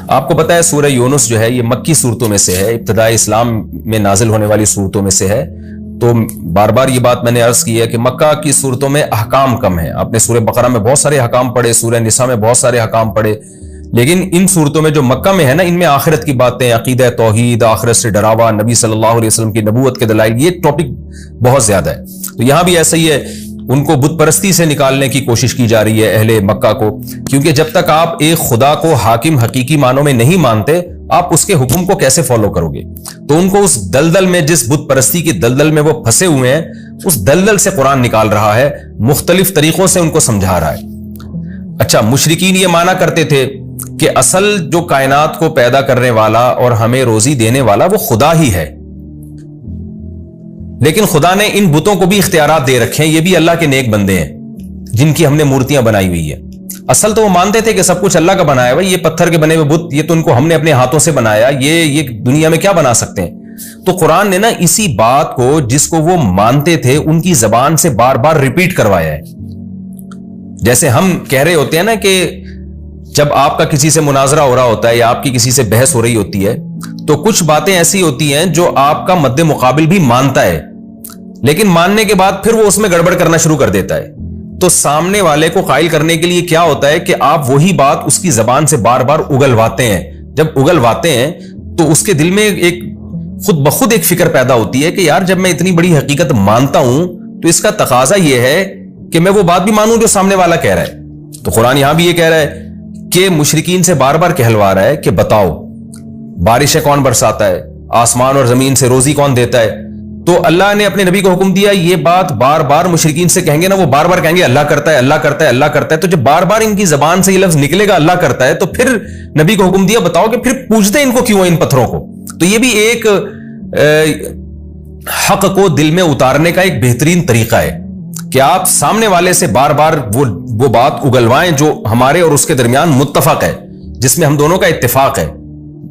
آپ کو پتہ ہے سورہ یونس جو ہے یہ مکی صورتوں میں سے ہے، ابتدائی اسلام میں نازل ہونے والی صورتوں میں سے ہے. تو بار بار یہ بات میں نے عرض کی ہے کہ مکہ کی صورتوں میں احکام کم ہیں. آپ نے سورہ بقرہ میں بہت سارے احکام پڑھے، سورہ نساء میں بہت سارے احکام پڑھے، لیکن ان صورتوں میں جو مکہ میں ہے نا، ان میں آخرت کی باتیں، عقیدہ توحید، آخرت سے ڈراوا، نبی صلی اللہ علیہ وسلم کی نبوت کے دلائل، یہ ٹاپک بہت زیادہ ہے. تو یہاں بھی ایسا ہی ہے، ان کو بت پرستی سے نکالنے کی کوشش کی جا رہی ہے اہل مکہ کو، کیونکہ جب تک آپ ایک خدا کو حاکم حقیقی معنوں میں نہیں مانتے، آپ اس کے حکم کو کیسے فالو کرو گے؟ تو ان کو اس دلدل میں، جس بت پرستی کی دلدل میں وہ پھنسے ہوئے ہیں، اس دلدل سے قرآن نکال رہا ہے، مختلف طریقوں سے ان کو سمجھا رہا ہے. اچھا، مشرکین یہ مانا کرتے تھے کہ اصل جو کائنات کو پیدا کرنے والا اور ہمیں روزی دینے والا وہ خدا ہی ہے، لیکن خدا نے ان بتوں کو بھی اختیارات دے رکھے ہیں، یہ بھی اللہ کے نیک بندے ہیں جن کی ہم نے مورتیاں بنائی ہوئی ہیں. اصل تو وہ مانتے تھے کہ سب کچھ اللہ کا بنایا ہوا، یہ پتھر کے بنے ہوئے بت، یہ تو ان کو ہم نے اپنے ہاتھوں سے بنایا، یہ دنیا میں کیا بنا سکتے ہیں. تو قرآن نے نا اسی بات کو، جس کو وہ مانتے تھے، ان کی زبان سے بار بار ریپیٹ کروایا ہے. جیسے ہم کہہ رہے ہوتے ہیں نا کہ جب آپ کا کسی سے مناظرہ ہو رہا ہوتا ہے یا آپ کی کسی سے بحث ہو رہی ہوتی ہے، تو کچھ باتیں ایسی ہوتی ہیں جو آپ کا مد مقابل بھی مانتا ہے، لیکن ماننے کے بعد پھر وہ اس میں گڑبڑ کرنا شروع کر دیتا ہے. تو سامنے والے کو قائل کرنے کے لیے کیا ہوتا ہے کہ آپ وہی بات اس کی زبان سے بار بار اگلواتے ہیں. جب اگلواتے ہیں تو اس کے دل میں ایک خود بخود ایک فکر پیدا ہوتی ہے کہ یار جب میں اتنی بڑی حقیقت مانتا ہوں تو اس کا تقاضا یہ ہے کہ میں وہ بات بھی مانوں جو سامنے والا کہہ رہا ہے. تو قرآن یہاں بھی یہ کہہ رہا ہے کہ مشرکین سے بار بار کہلوا رہا ہے کہ بتاؤ بارشیں کون برساتا ہے، آسمان اور زمین سے روزی کون دیتا ہے. تو اللہ نے اپنے نبی کو حکم دیا، یہ بات بار بار مشرکین سے کہیں گے نا، وہ بار بار کہیں گے اللہ کرتا ہے، اللہ کرتا ہے، اللہ کرتا ہے. تو جب بار بار ان کی زبان سے یہ لفظ نکلے گا اللہ کرتا ہے، تو پھر نبی کو حکم دیا بتاؤ کہ پھر پوچھتے ان کو کیوں، ان پتھروں کو. تو یہ بھی ایک حق کو دل میں اتارنے کا ایک بہترین طریقہ ہے کہ آپ سامنے والے سے بار بار وہ بات اگلوائیں جو ہمارے اور اس کے درمیان متفق ہے، جس میں ہم دونوں کا اتفاق ہے.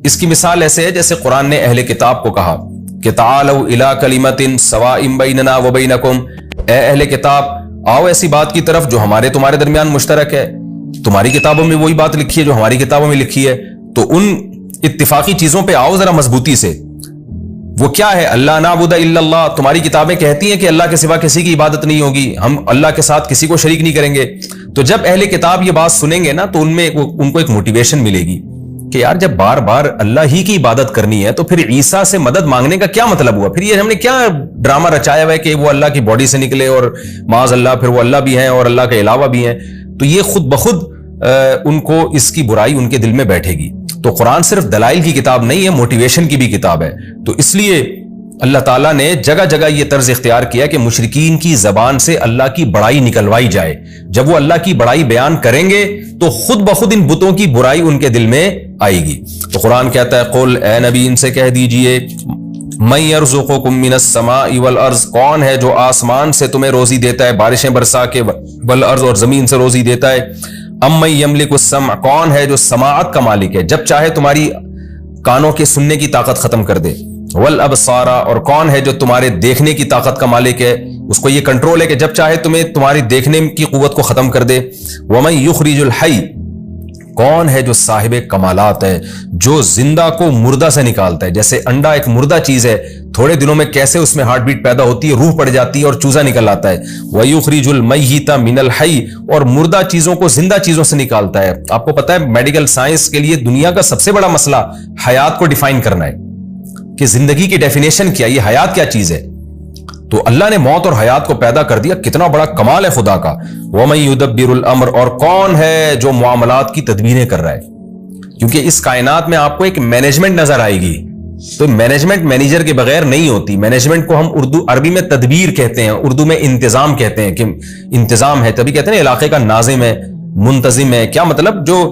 اس کی مثال ایسے ہے جیسے قرآن نے اہل کتاب کو کہا کہ تعالوا الی کلمۃ سواء بیننا وبینکم، اے اہل کتاب آؤ ایسی بات کی طرف جو ہمارے تمہارے درمیان مشترک ہے. تمہاری کتابوں میں وہی بات لکھی ہے جو ہماری کتابوں میں لکھی ہے، تو ان اتفاقی چیزوں پہ آؤ ذرا مضبوطی سے. وہ کیا ہے؟ اللہ نعبد الا اللہ، تمہاری کتابیں کہتی ہیں کہ اللہ کے سوا کسی کی عبادت نہیں ہوگی، ہم اللہ کے ساتھ کسی کو شریک نہیں کریں گے. تو جب اہل کتاب یہ بات سنیں گے نا تو ان کو ایک موٹیویشن ملے گی کہ یار جب بار بار اللہ ہی کی عبادت کرنی ہے تو پھر عیسیٰ سے مدد مانگنے کا کیا مطلب ہوا؟ پھر یہ ہم نے کیا ڈرامہ رچایا ہوا ہے کہ وہ اللہ کی باڈی سے نکلے اور معاذ اللہ پھر وہ اللہ بھی ہیں اور اللہ کے علاوہ بھی ہیں. تو یہ خود بخود ان کو اس کی برائی ان کے دل میں بیٹھے گی. تو قرآن صرف دلائل کی کتاب نہیں ہے، موٹیویشن کی بھی کتاب ہے. تو اس لیے اللہ تعالیٰ نے جگہ جگہ یہ طرز اختیار کیا کہ مشرکین کی زبان سے اللہ کی بڑائی نکلوائی جائے. جب وہ اللہ کی بڑائی بیان کریں گے تو خود بخود ان بتوں کی برائی ان کے دل میں آئے گی. تو قرآن کہتا ہے قل، اے نبی ان سے کہہ دیجئے، من یرزقکم من السماء والارض، کون ہے جو آسمان سے تمہیں روزی دیتا ہے، بارشیں برسا کے، والارض اور زمین سے روزی دیتا ہے. امن یملک السمع، کون ہے جو سماعت کا مالک ہے، جب چاہے تمہاری کانوں کے سننے کی طاقت ختم کر دے. والابصار، اور کون ہے جو تمہارے دیکھنے کی طاقت کا مالک ہے، اس کو یہ کنٹرول ہے کہ جب چاہے تمہیں تمہاری دیکھنے کی قوت کو ختم کر دے. ومن یخرج الحی، کون ہے جو صاحب کمالات ہے، جو زندہ کو مردہ سے نکالتا ہے. جیسے انڈا ایک مردہ چیز ہے، تھوڑے دنوں میں کیسے اس میں ہارٹ بیٹ پیدا ہوتی ہے، روح پڑ جاتی ہے اور چوزا نکل آتا ہے. وَيُخْرِجُ الْمَيِّتَ مِنَ الْحَيِّ، اور مردہ چیزوں کو زندہ چیزوں سے نکالتا ہے. آپ کو پتہ ہے میڈیکل سائنس کے لیے دنیا کا سب سے بڑا مسئلہ حیات کو ڈیفائن کرنا ہے کہ زندگی کی ڈیفینیشن کیا، یہ حیات کیا چیز ہے. تو اللہ نے موت اور حیات کو پیدا کر دیا، کتنا بڑا کمال ہے خدا کا. وَمَن يُدَبِّرُ الْأَمْرَ، اور کون ہے جو معاملات کی تدبیریں کر رہا ہے. کیونکہ اس کائنات میں آپ کو ایک مینجمنٹ نظر آئے گی، تو مینجمنٹ مینیجر کے بغیر نہیں ہوتی. مینجمنٹ کو ہم عربی میں تدبیر کہتے ہیں، اردو میں انتظام کہتے ہیں کہ انتظام ہے. تبھی کہتے ہیں علاقے کا ناظم ہے، منتظم ہے. کیا مطلب؟ جو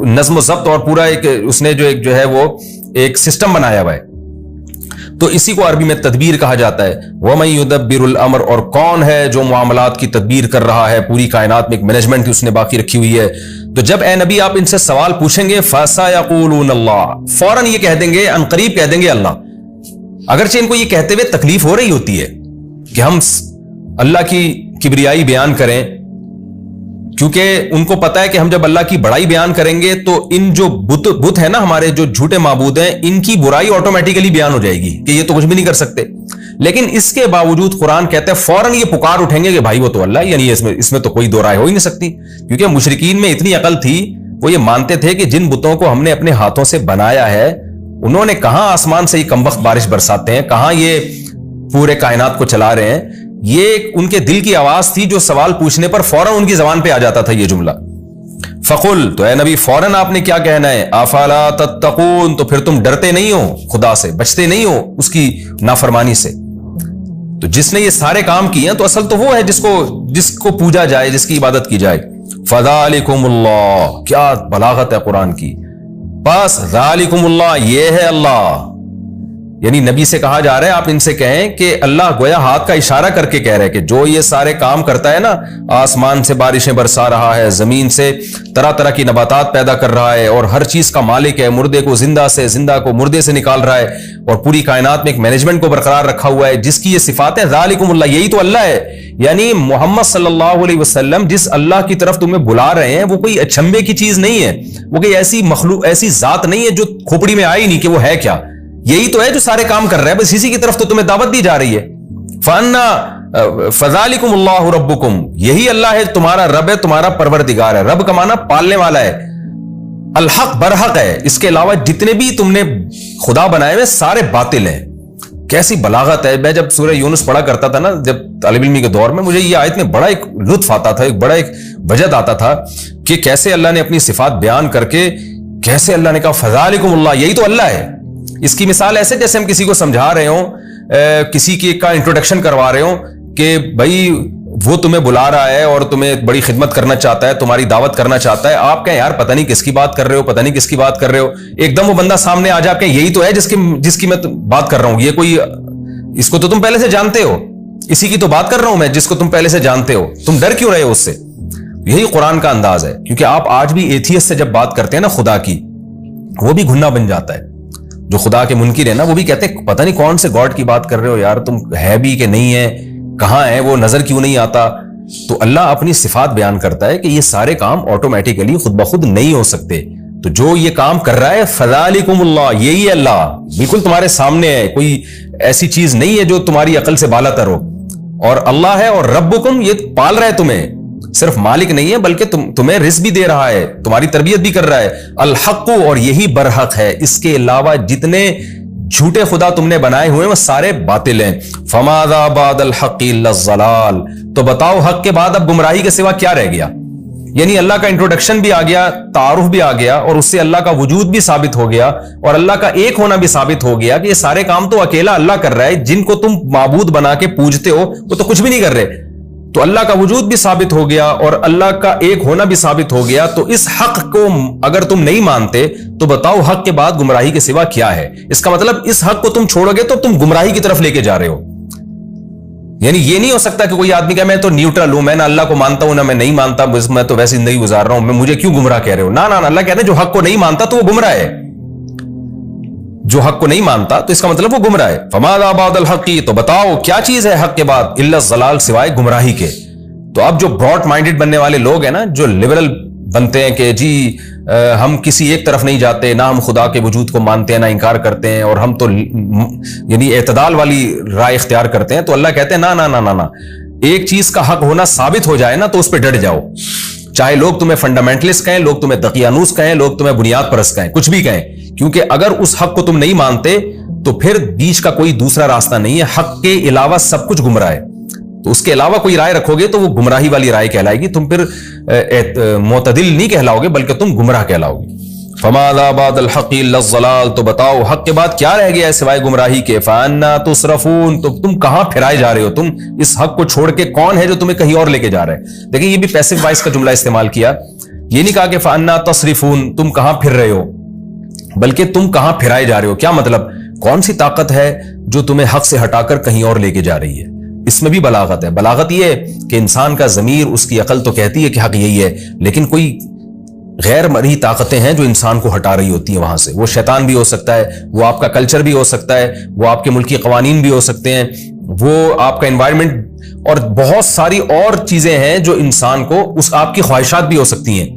نظم و ضبط اور پورا ایک اس نے جو ہے وہ ایک سسٹم بنایا ہوا ہے. تو اسی کو عربی میں تدبیر کہا جاتا ہے. وَمَن يُدَبِّرُ الْأَمْرَ، اور کون ہے جو معاملات کی تدبیر کر رہا ہے، پوری کائنات میں ایک مینجمنٹ اس نے باقی رکھی ہوئی ہے. تو جب اے نبی آپ ان سے سوال پوچھیں گے فَسَيَقُولُونَ اللَّهُ، فوراً یہ کہہ دیں گے، عنقریب کہہ دیں گے اللہ. اگرچہ ان کو یہ کہتے ہوئے تکلیف ہو رہی ہوتی ہے کہ ہم اللہ کی کبریائی بیان کریں، کیونکہ ان کو پتا ہے کہ ہم جب اللہ کی بڑائی بیان کریں گے تو ان جو بت ہے نا ہمارے جو جھوٹے معبود ہیں ان کی برائی آٹومیٹیکلی بیان ہو جائے گی کہ یہ تو کچھ بھی نہیں کر سکتے. لیکن اس کے باوجود قرآن کہتا ہے فوراً یہ پکار اٹھیں گے کہ بھائی وہ تو اللہ, یعنی اس میں تو کوئی دو رائے ہو ہی نہیں سکتی. کیونکہ مشرکین میں اتنی عقل تھی, وہ یہ مانتے تھے کہ جن بتوں کو ہم نے اپنے ہاتھوں سے بنایا ہے انہوں نے کہاں آسمان سے یہ کمبخت بارش برساتے ہیں, کہاں یہ پورے کائنات کو چلا رہے ہیں. یہ ان کے دل کی آواز تھی جو سوال پوچھنے پر فوراً ان کی زبان پہ آ جاتا تھا یہ جملہ. فقل, تو اے نبی فوراً آپ نے کیا کہنا ہے, افلا تتقون, تو پھر تم ڈرتے نہیں ہو خدا سے, بچتے نہیں ہو اس کی نافرمانی سے. تو جس نے یہ سارے کام کیے ہیں تو اصل تو وہ ہے جس کو پوجا جائے, جس کی عبادت کی جائے. فذالکم اللہ, کیا بلاغت ہے قرآن کی. بس ذالکم اللہ, یہ ہے اللہ. یعنی نبی سے کہا جا رہا ہے آپ ان سے کہیں کہ اللہ گویا ہاتھ کا اشارہ کر کے کہہ رہے کہ جو یہ سارے کام کرتا ہے نا, آسمان سے بارشیں برسا رہا ہے, زمین سے طرح طرح کی نباتات پیدا کر رہا ہے, اور ہر چیز کا مالک ہے, مردے کو زندہ سے, زندہ کو مردے سے نکال رہا ہے, اور پوری کائنات میں ایک مینجمنٹ کو برقرار رکھا ہوا ہے, جس کی یہ صفات ہے ذالکم اللہ, یہی تو اللہ ہے. یعنی محمد صلی اللہ علیہ وسلم جس اللہ کی طرف تمہیں بلا رہے ہیں وہ کوئی اچھمبے کی چیز نہیں ہے, وہ کوئی ایسی مخلوق, ایسی ذات نہیں ہے جو کھوپڑی میں آئی نہیں کہ وہ ہے کیا. یہی تو ہے جو سارے کام کر رہا ہے, بس اسی کی طرف تو تمہیں دعوت دی جا رہی ہے. فذالکم اللہ ربکم, یہی اللہ ہے تمہارا رب ہے, تمہارا پروردگار ہے. رب کا معنی پالنے والا ہے, الحق برحق ہے, اس کے علاوہ جتنے بھی تم نے خدا بنائے ہوئے سارے باطل ہیں. کیسی بلاغت ہے. میں جب سورہ یونس پڑھا کرتا تھا نا جب طالب علمی کے دور میں, مجھے یہ آیت میں بڑا ایک لطف آتا تھا, ایک بڑا ایک وجد آتا تھا کہ کیسے اللہ نے اپنی صفات بیان کر کے کیسے اللہ نے کہا فذالکم اللہ, یہی تو اللہ ہے. اس کی مثال ایسے جیسے ہم کسی کو سمجھا رہے ہوں, کسی کی کا انٹروڈکشن کروا رہے ہوں کہ بھائی وہ تمہیں بلا رہا ہے اور تمہیں بڑی خدمت کرنا چاہتا ہے, تمہاری دعوت کرنا چاہتا ہے. آپ کہیں یار پتہ نہیں کس کی بات کر رہے ہو, پتہ نہیں کس کی بات کر رہے ہو. ایک دم وہ بندہ سامنے آ جا کے یہی تو ہے جس کی میں بات کر رہا ہوں, یہ کوئی, اس کو تو تم پہلے سے جانتے ہو, اسی کی تو بات کر رہا ہوں میں جس کو تم پہلے سے جانتے ہو, تم ڈر کیوں رہے ہو اس سے. یہی قرآن کا انداز ہے. کیونکہ آپ آج بھی ایتھیسٹ سے جب بات کرتے ہیں نا خدا کی, وہ بھی گھنا بن جاتا ہے. جو خدا کے منکر ہے نا وہ بھی کہتے ہیں پتہ نہیں کون سے گاڈ کی بات کر رہے ہو یار, تم ہے بھی کہ نہیں ہے, کہاں ہے وہ, نظر کیوں نہیں آتا. تو اللہ اپنی صفات بیان کرتا ہے کہ یہ سارے کام آٹومیٹیکلی خود بخود نہیں ہو سکتے. تو جو یہ کام کر رہا ہے فذالکم اللہ, یہی اللہ بالکل تمہارے سامنے ہے, کوئی ایسی چیز نہیں ہے جو تمہاری عقل سے بالا تر ہو. اور اللہ ہے, اور ربکم, یہ پال رہا ہے تمہیں, صرف مالک نہیں ہے بلکہ تمہیں رزق بھی دے رہا ہے, تمہاری تربیت بھی کر رہا ہے. الحق, اور یہی برحق ہے, اس کے علاوہ جتنے جھوٹے خدا تم نے بنائے ہوئے وہ سارے باطل ہیں. فماذا بعد الحق الا الضلال, تو بتاؤ حق کے بعد اب گمراہی کے سوا کیا رہ گیا. یعنی اللہ کا انٹروڈکشن بھی آ گیا, تعارف بھی آ گیا, اور اس سے اللہ کا وجود بھی ثابت ہو گیا, اور اللہ کا ایک ہونا بھی ثابت ہو گیا کہ یہ سارے کام تو اکیلا اللہ کر رہا ہے. جن کو تم معبود بنا کے پوجتے ہو وہ تو کچھ بھی نہیں کر رہے. تو اللہ کا وجود بھی ثابت ہو گیا اور اللہ کا ایک ہونا بھی ثابت ہو گیا. تو اس حق کو اگر تم نہیں مانتے تو بتاؤ حق کے بعد گمراہی کے سوا کیا ہے. اس کا مطلب اس حق کو تم چھوڑو گے تو تم گمراہی کی طرف لے کے جا رہے ہو. یعنی یہ نہیں ہو سکتا کہ کوئی آدمی کہے میں تو نیوٹرل ہوں, میں نہ اللہ کو مانتا ہوں نہ میں نہیں مانتا, میں تو ویسی زندگی گزار رہا ہوں, میں مجھے کیوں گمراہ کہہ رہے ہو. نہ اللہ کہتے ہیں جو حق کو نہیں مانتا تو وہ گمراہ ہے, جو حق کو نہیں مانتا تو اس کا مطلب وہ گمراہ ہے. فماذا بعد الحق, تو بتاؤ کیا چیز ہے حق کے بعد, الا الضلال, سوائے گمراہی کے. تو اب جو براڈ مائنڈڈ بننے والے لوگ ہیں نا, جو لبرل بنتے ہیں کہ جی ہم کسی ایک طرف نہیں جاتے, نہ ہم خدا کے وجود کو مانتے ہیں نہ انکار کرتے ہیں, اور ہم تو یعنی اعتدال والی رائے اختیار کرتے ہیں. تو اللہ کہتے ہیں نہ, ایک چیز کا حق ہونا ثابت ہو جائے نا تو اس پہ ڈٹ جاؤ. چاہے لوگ تمہیں فنڈامنٹلسٹ کہیں, لوگ تمہیں دقیانوس کہیں, لوگ تمہیں بنیاد پرست کہیں, کچھ بھی کہیں, کیونکہ اگر اس حق کو تم نہیں مانتے تو پھر بیچ کا کوئی دوسرا راستہ نہیں ہے. حق کے علاوہ سب کچھ گمراہ ہے. تو اس کے علاوہ کوئی رائے رکھو گے تو وہ گمراہی والی رائے کہلائے گی. تم پھر معتدل نہیں کہلاؤ گے بلکہ تم گمراہ کہلاؤ گے. فماذا بعد الحق الا الضلال, تو بتاؤ حق کے بعد کیا رہ گیا ہے سوائے گمراہی کے. فانا تصرفون, تو تم کہاں پھرائے جا رہے ہو, تم اس حق کو چھوڑ کے کون ہے جو تمہیں کہیں اور لے کے جا رہا ہے. دیکھیں یہ بھی پیسو وائس کا جملہ استعمال کیا, یہ نہیں کہا کہ فانا تصرفون, تم کہاں پھر رہے ہو, بلکہ تم کہاں پھرائے جا رہے ہو. کیا مطلب, کون سی طاقت ہے جو تمہیں حق سے ہٹا کر کہیں اور لے کے جا رہی ہے. اس میں بھی بلاغت ہے. بلاغت یہ ہے کہ انسان کا ضمیر, اس کی عقل تو کہتی ہے کہ حق یہی ہے, لیکن کوئی غیر مرئی طاقتیں ہیں جو انسان کو ہٹا رہی ہوتی ہیں وہاں سے. وہ شیطان بھی ہو سکتا ہے, وہ آپ کا کلچر بھی ہو سکتا ہے, وہ آپ کے ملکی قوانین بھی ہو سکتے ہیں, وہ آپ کا انوائرمنٹ اور بہت ساری اور چیزیں ہیں جو انسان کو آپ کی خواہشات بھی ہو سکتی ہیں،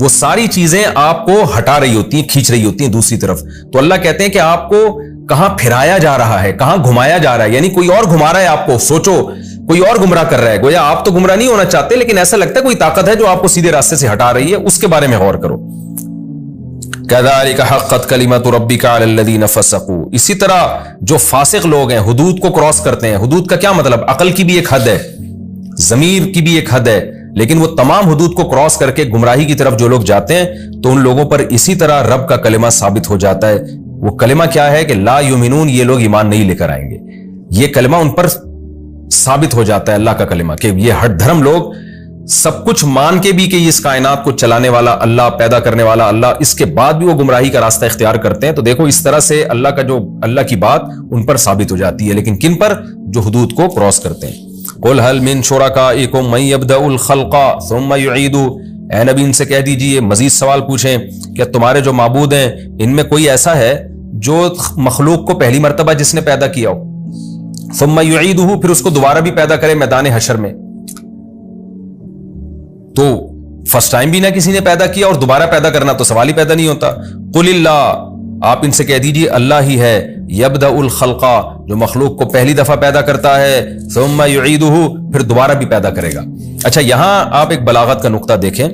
وہ ساری چیزیں آپ کو ہٹا رہی ہوتی ہیں، کھینچ رہی ہوتی ہیں دوسری طرف. تو اللہ کہتے ہیں کہ آپ کو کہاں پھرایا جا رہا ہے، کہاں گھمایا جا رہا ہے، یعنی کوئی اور گھما رہا ہے آپ کو. سوچو کوئی اور گمراہ کر رہا ہے، گویا آپ تو گمراہ نہیں ہونا چاہتے لیکن ایسا لگتا ہے کوئی طاقت ہے جو آپ کو سیدھے راستے سے ہٹا رہی ہے، اس کے بارے میں غور کرو. كذلك حقت كلمۃ ربك على الذين فسقوا. اسی طرح جو فاسق لوگ ہیں، حدود کو کراس کرتے ہیں. حدود کا کیا مطلب؟ عقل کی بھی ایک حد ہے، ضمیر کی بھی ایک حد ہے، لیکن وہ تمام حدود کو کراس کر کے گمراہی کی طرف جو لوگ جاتے ہیں تو ان لوگوں پر اسی طرح رب کا کلمہ ثابت ہو جاتا ہے. وہ کلمہ کیا ہے کہ لا یؤمنون، یہ لوگ ایمان نہیں لے کر آئیں گے. یہ کلمہ ان پر ثابت ہو جاتا ہے، اللہ کا کلمہ، کہ یہ ہٹ دھرم لوگ سب کچھ مان کے بھی کہ اس کائنات کو چلانے والا اللہ، پیدا کرنے والا اللہ، اس کے بعد بھی وہ گمراہی کا راستہ اختیار کرتے ہیں. تو دیکھو اس طرح سے اللہ کی بات ان پر ثابت ہو جاتی ہے، لیکن کن پر؟ جو حدود کو کراس کرتے ہیں. قل هل من شركائكم من يبدأ الخلق ثم يعيده. اے نبی ان سے کہہ دیجئے، مزید سوال پوچھیں کہ تمہارے جو معبود ہیں ان میں کوئی ایسا ہے جو مخلوق کو پہلی مرتبہ جس نے پیدا کیا ہو، ثم يعيده، پھر اس کو دوبارہ بھی پیدا کرے میدان حشر میں. تو فرسٹ ٹائم بھی نہ کسی نے پیدا کیا اور دوبارہ پیدا کرنا تو سوال ہی پیدا نہیں ہوتا. قل اللہ، آپ ان سے کہہ دیجئے اللہ ہی ہے، یبدأ الخلق، جو مخلوق کو پہلی دفعہ پیدا کرتا ہے، ثم يعيده، پھر دوبارہ بھی پیدا کرے گا. اچھا یہاں آپ ایک بلاغت کا نقطہ دیکھیں.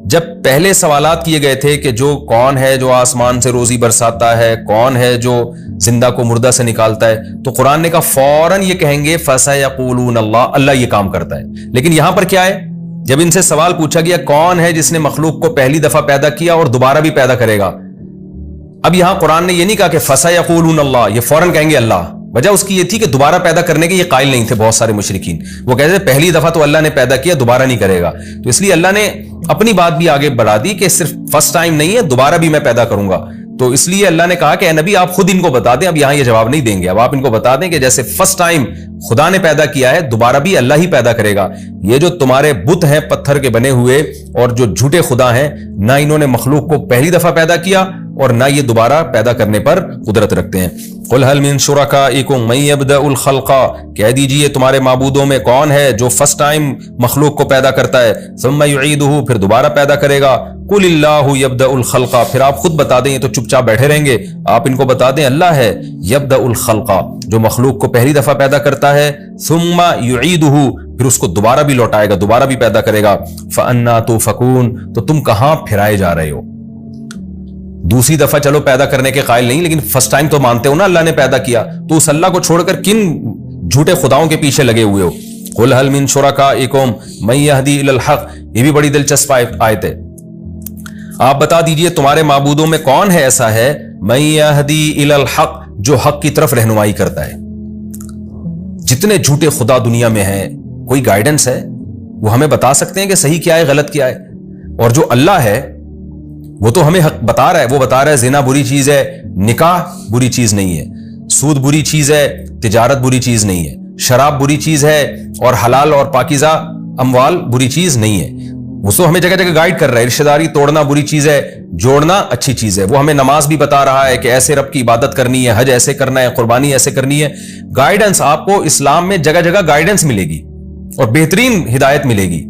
جب پہلے سوالات کیے گئے تھے کہ جو کون ہے جو آسمان سے روزی برساتا ہے، کون ہے جو زندہ کو مردہ سے نکالتا ہے، تو قرآن نے کہا فوراً یہ کہیں گے فَسَيَقُولُونَ اللَّهُ، اللہ یہ کام کرتا ہے. لیکن یہاں پر کیا ہے؟ جب ان سے سوال پوچھا گیا کون ہے جس نے مخلوق کو پہلی دفعہ پیدا کیا اور دوبارہ بھی پیدا کرے گا، اب یہاں قرآن نے یہ نہیں کہا کہ فَسَيَقُولُونَ اللَّهُ، یہ فوراً کہیں گے اللہ. وجہ اس کی یہ تھی کہ دوبارہ پیدا کرنے کے یہ قائل نہیں تھے بہت سارے مشرکین. وہ کہتے تھے پہلی دفعہ تو اللہ نے پیدا کیا، دوبارہ نہیں کرے گا. تو اس لیے اللہ نے اپنی بات بھی آگے بڑھا دی کہ صرف فرسٹ ٹائم نہیں ہے، دوبارہ بھی میں پیدا کروں گا. تو اس لیے اللہ نے کہا کہ اے نبی آپ خود ان کو بتا دیں. اب یہاں یہ جواب نہیں دیں گے، اب آپ ان کو بتا دیں کہ جیسے فرسٹ ٹائم خدا نے پیدا کیا ہے، دوبارہ بھی اللہ ہی پیدا کرے گا. یہ جو تمہارے بت ہیں پتھر کے بنے ہوئے اور جو جھوٹے خدا ہیں، نہ انہوں نے مخلوق کو پہلی دفعہ پیدا کیا اور نہ یہ دوبارہ پیدا کرنے پر قدرت رکھتے ہیں. قل هل من شركائكم من يبدأ الخلق، کہہ دیجئے تمہارے معبودوں میں کون ہے جو فرسٹ ٹائم مخلوق کو پیدا کرتا ہے، ثم يعيده، پھر دوبارہ پیدا کرے گا. قل اللہ يبدأ الخلق، پھر آپ خود بتا دیں، یہ تو چپ چاپ بیٹھے رہیں گے. آپ ان کو بتا دیں اللہ ہے يبدأ الخلق، جو مخلوق کو پہلی دفعہ پیدا کرتا ہے، ثم يعيده، پھر اس کو دوبارہ بھی لوٹائے گا، دوبارہ بھی پیدا کرے گا. فأنا تؤفكون، تو تم کہاں پھرائے جا رہے ہو؟ دوسری دفعہ چلو پیدا کرنے کے قائل نہیں، لیکن فرسٹ ٹائم تو مانتے ہو نا اللہ نے پیدا کیا، تو اس اللہ کو چھوڑ کر کن جھوٹے خداؤں کے پیچھے لگے ہوئے ہو؟ قل هل من شركائكم من يهدي الى الحق، یہ بھی بڑی دلچسپ آیت ہے. آپ بتا دیجئے تمہارے معبودوں میں کون ہے ایسا ہے، من يهدي الى الحق، جو حق کی طرف رہنمائی کرتا ہے. جتنے جھوٹے خدا دنیا میں ہیں، کوئی گائیڈنس ہے؟ وہ ہمیں بتا سکتے ہیں کہ صحیح کیا ہے غلط کیا ہے؟ اور جو اللہ ہے وہ تو ہمیں حق بتا رہا ہے. وہ بتا رہا ہے زنا بری چیز ہے، نکاح بری چیز نہیں ہے، سود بری چیز ہے، تجارت بری چیز نہیں ہے، شراب بری چیز ہے، اور حلال اور پاکیزہ اموال بری چیز نہیں ہے. وہ تو ہمیں جگہ جگہ گائیڈ کر رہا ہے. رشتہ داری توڑنا بری چیز ہے، جوڑنا اچھی چیز ہے. وہ ہمیں نماز بھی بتا رہا ہے کہ ایسے رب کی عبادت کرنی ہے، حج ایسے کرنا ہے، قربانی ایسے کرنی ہے. گائیڈنس آپ کو اسلام میں جگہ جگہ گائیڈنس ملے گی اور بہترین ہدایت ملے گی.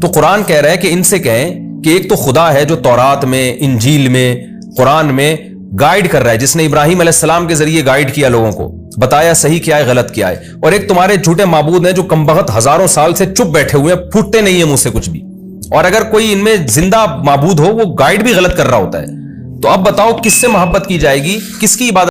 تو قرآن کہہ رہا ہے کہ ان سے کہیں کہ ایک تو خدا ہے جو تورات میں، انجیل میں، قرآن میں گائیڈ کر رہا ہے، جس نے ابراہیم علیہ السلام کے ذریعے گائیڈ کیا لوگوں کو، بتایا صحیح کیا ہے غلط کیا ہے. اور ایک تمہارے جھوٹے معبود ہیں جو کمبخت ہزاروں سال سے چپ بیٹھے ہوئے ہیں، پھوٹتے نہیں ہیں منہ سے کچھ بھی. اور اگر کوئی ان میں زندہ معبود ہو وہ گائیڈ بھی غلط کر رہا ہوتا ہے. تو اب بتاؤ کس سے محبت کی جائے گی، کس کی عبادت